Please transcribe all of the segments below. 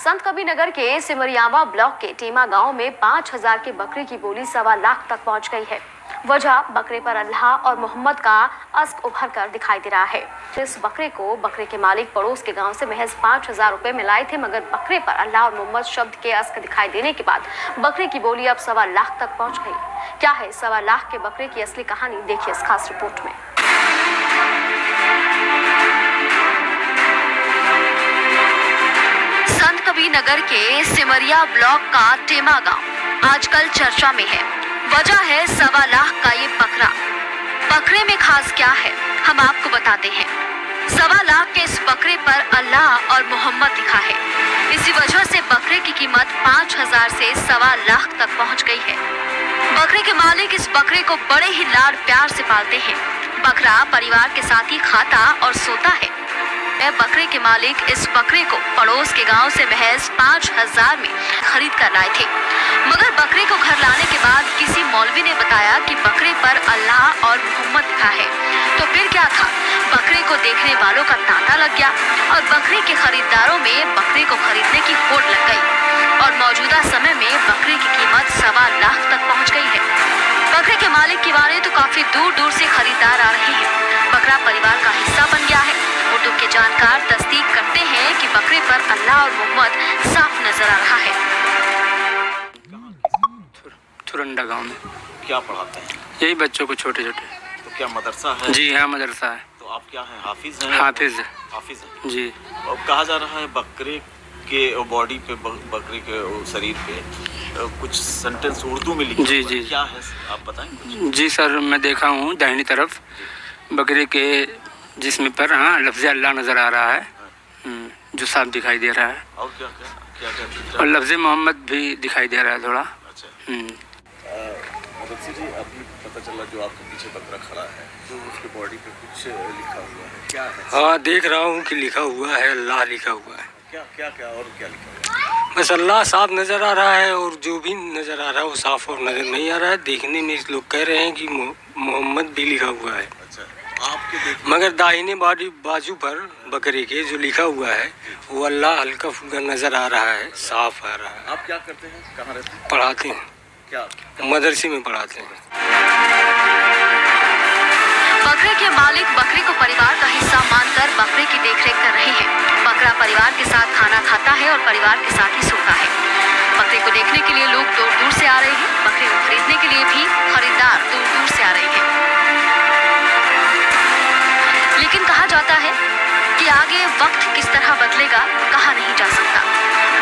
संतकबीरनगर के सिमरियावा ब्लॉक के टीमा गांव में 5,000 के बकरे की बोली 1.25 लाख तक पहुंच गई है। वजह बकरे पर अल्लाह और मोहम्मद का अस्क उभर कर दिखाई दे रहा है। इस बकरे को बकरे के मालिक पड़ोस के गांव से महज 5,000 रुपए में लाए थे, मगर बकरे पर अल्लाह और मोहम्मद शब्द के अस्क दिखाई देने के बाद बकरे की बोली अब 1.25 लाख तक पहुंच गई। क्या है 1.25 लाख के बकरे की असली कहानी, देखिए इस खास रिपोर्ट में। संतकबीरनगर के सिमरिया ब्लॉक का टेमा गांव आजकल चर्चा में है। वजह है 1.25 लाख का ये बकरा। बकरे में खास क्या है हम आपको बताते हैं। 1.25 लाख के इस बकरे पर अल्लाह और मोहम्मद लिखा है। इसी वजह से बकरे की कीमत 5,000 से 1.25 लाख तक पहुंच गई है। बकरे के मालिक इस बकरे को बड़े ही लाड प्यार से पालते हैं। बकरा परिवार के साथ ही खाता और सोता है। बकरे के मालिक इस बकरे को पड़ोस के गांव से महज 5,000 में खरीद कर लाए थे, मगर बकरे को घर लाने के बाद किसी मौलवी ने बताया कि बकरे पर अल्लाह और मोहम्मद लिखा है। तो फिर क्या था, बकरे को देखने वालों का तांता लग गया और बकरे के खरीदारों में बकरे को खरीदने की होड़ लग गई और मौजूदा समय में बकरे की कीमत 1.25 लाख तक पहुँच गई है। बकरे के मालिक की माने तो काफी दूर दूर से खरीदार आ रहे हैं। बकरा परिवार का हिस्सा बन गया है। उर्दू के जानकार तस्दीक करते हैं कि बकरे पर अल्लाह और मोहम्मद साफ नजर आ रहा है। चुरंडा गांव में क्या पढ़ाते हैं? यही बच्चों को छोटे छोटे। तो क्या मदरसा है? जी हाँ, मदरसा है। तो आप क्या हैं, हाफिज हैं? हाफिज हाफिज हैं जी। और कहा जा रहा है बकरे के बॉडी पे, बकरे के शरीर पे कुछ सेंटेंस उर्दू में लिखे जी हुए। जी क्या है, आप बताएं कुछ? जी सर, मैं देखा हूँ दाहिनी तरफ बकरे के जिस्म पर लफ्ज़ अल्लाह नज़र आ रहा है, जो साफ दिखाई दे रहा है। और क्या क्या क्या क्या, और लफ्ज़ मोहम्मद भी दिखाई दे रहा है थोड़ा। अच्छा मदरसी जी, अभी पता चला जो आपके पीछे बकरा खड़ा है, तो उसके बॉडी पे कुछ लिखा हुआ है, क्या है? हाँ, देख रहा हूँ कि लिखा हुआ है, अल्लाह लिखा हुआ है। क्या क्या क्या और क्या लिखा हुआ है? बस अल्लाह साफ नज़र आ रहा है, और जो भी नज़र आ रहा है वो साफ और नज़र नहीं आ रहा है। देखने में लोग कह रहे हैं कि मोहम्मद भी लिखा हुआ है। अच्छा, आपके मगर दाहिने बाजू पर बकरे के जो लिखा हुआ है वो अल्लाह हल्का फुल्का नज़र आ रहा है, साफ आ रहा है। आप क्या करते हैं, कहाँ रहते हैं? पढ़ाते हैं। क्या? मदरसे में पढ़ाते हैं। बकरे के मालिक बकरे को परिवार का हिस्सा मानकर बकरे की देखरेख कर रहे हैं। बकरा परिवार के साथ खाना खाता है और परिवार के साथ ही सोता है। बकरे को देखने के लिए लोग दूर दूर से आ रहे हैं। बकरे को खरीदने के लिए भी खरीदार दूर दूर से आ रहे हैं। लेकिन कहा जाता है कि आगे वक्त किस तरह बदलेगा कहा नहीं जा सकता।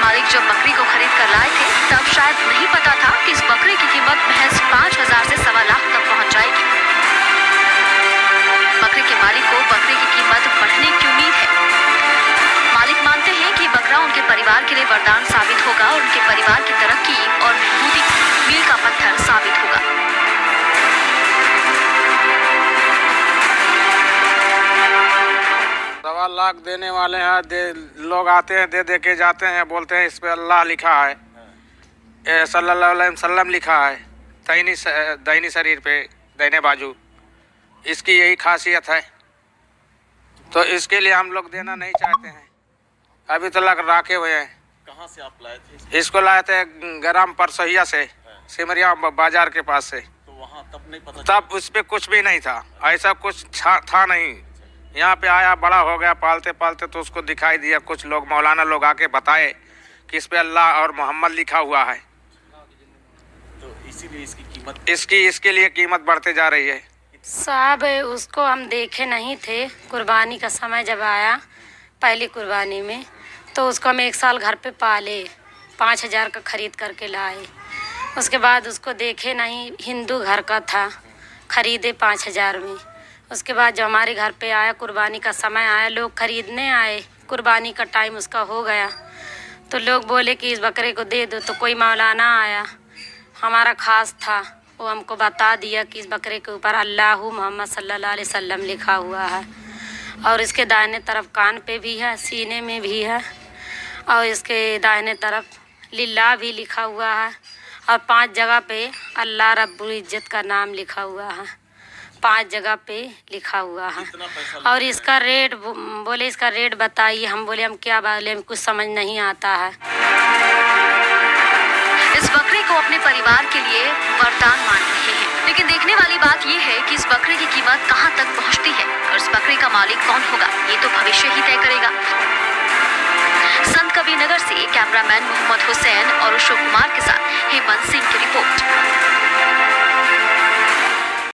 मालिक जब बकरी को खरीद कर लाए थे तब शायद नहीं पता था कि इस बकरे की कीमत महज 5,000 से 1.25 लाख तक पहुंच जाएगी। बकरे के मालिक को बकरे की कीमत बढ़ने की उम्मीद है। मालिक मानते हैं कि बकरा उनके परिवार के लिए वरदान साबित होगा और उनके परिवार की तरक्की और मजबूती मील का पत्थर साबित होगा। 1.25 लाख देने वाले हैं। लोग आते हैं, दे के जाते हैं, बोलते हैं इस पे अल्लाह लिखा है, सल्लल्लाहु अलैहि वसल्लम लिखा है दाहिनी शरीर पे, दाहिने बाजू। इसकी यही खासियत है, तो इसके लिए हम लोग देना नहीं चाहते हैं। अभी तो लग राखे हुए हैं। कहाँ से आप लाए थे? इसको लाए थे ग्राम परसहिया से, सिमरिया बाजार के पास से। तो वहाँ तब नहीं पता? तब उस पे कुछ भी नहीं था, ऐसा कुछ था नहीं। यहाँ पे आया, बड़ा हो गया पालते पालते, तो उसको दिखाई दिया। कुछ लोग मौलाना लोग आके बताए कि इस पे अल्लाह और मोहम्मद लिखा हुआ है, तो इसीलिए इसकी कीमत, इसके लिए कीमत बढ़ते जा रही है। साहब उसको हम देखे नहीं थे। कुर्बानी का समय जब आया, पहली कुर्बानी में, तो उसको हम 1 साल घर पे पाले, 5,000 का खरीद करके लाए। उसके बाद उसको देखे नहीं, हिंदू घर का था, खरीदे 5,000 में। उसके बाद जब हमारे घर पे आया, कुर्बानी का समय आया, लोग खरीदने आए, कुर्बानी का टाइम उसका हो गया, तो लोग बोले कि इस बकरे को दे दो। तो कोई मौलाना आया, हमारा खास था, वो हमको बता दिया कि इस बकरे के ऊपर अल्लाह मोहम्मद सल्लल्लाहु अलैहि वसल्लम लिखा हुआ है, और इसके दाहिने तरफ कान पे भी है, सीने में भी है, और इसके दाहिने तरफ लिल्लाह भी लिखा हुआ है, और 5 जगह पे अल्लाह रब्बुल इज़्ज़त का नाम लिखा हुआ है। 5 जगह पे लिखा हुआ है। और इसका रेट बोले इसका रेट बताइए। हम बोले हम क्या बोले, हम कुछ समझ नहीं आता है। इस बकरे को अपने परिवार के लिए वरदान मान रहे हैं, लेकिन देखने वाली बात ये है कि इस बकरे की कीमत कहां तक पहुंचती है और इस बकरे का मालिक कौन होगा, ये तो भविष्य ही तय करेगा। संत कबीर नगर से कैमरामैन मोहम्मद हुसैन और अशोक कुमार के साथ हेमंत सिंह की रिपोर्ट।